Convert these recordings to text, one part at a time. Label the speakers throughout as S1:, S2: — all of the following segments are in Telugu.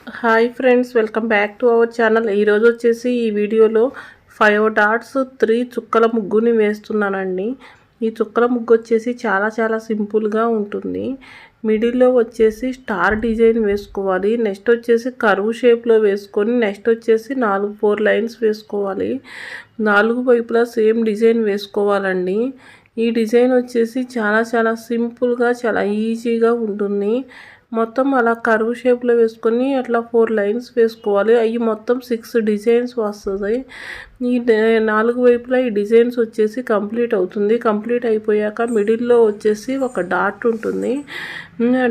S1: Hi friends, welcome back to our channel. ఈరోజు వచ్చేసి ఈ వీడియోలో 5 డాట్స్ 3 చుక్కల ముగ్గుని వేస్తున్నానండి. ఈ చుక్కల ముగ్గు వచ్చేసి చాలా సింపుల్గా ఉంటుంది. మిడిల్లో వచ్చేసి స్టార్ డిజైన్ వేసుకోవాలి. నెక్స్ట్ వచ్చేసి కర్వ్ షేప్లో వేసుకొని నెక్స్ట్ వచ్చేసి 4 లైన్స్ వేసుకోవాలి. 4 వైపులా సేమ్ డిజైన్ వేసుకోవాలండి. ఈ డిజైన్ వచ్చేసి చాలా సింపుల్గా చాలా ఈజీగా ఉంటుంది. మొత్తం అలా కర్వ్ షేప్లో వేసుకొని అట్లా 4 లైన్స్ వేసుకోవాలి. అవి మొత్తం 6 డిజైన్స్ వస్తుంది. ఈ 4 వైపులా ఈ డిజైన్స్ వచ్చేసి కంప్లీట్ అవుతుంది. కంప్లీట్ అయిపోయాక మిడిల్లో వచ్చేసి ఒక డాట్ ఉంటుంది.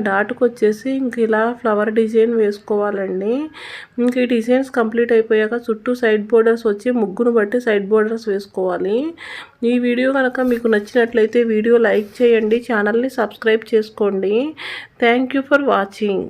S1: డాట్కి వచ్చేసి ఇంక ఇలా ఫ్లవర్ డిజైన్ వేసుకోవాలండి. ఇంక ఈ డిజైన్స్ కంప్లీట్ అయిపోయాక చుట్టూ సైడ్ బోర్డర్స్ వచ్చి ముగ్గును బట్టి సైడ్ బోర్డర్స్ వేసుకోవాలి. ఈ వీడియో కనుక మీకు నచ్చినట్లయితే వీడియో లైక్ చేయండి, ఛానల్ని సబ్స్క్రైబ్ చేసుకోండి. Thank you for watching.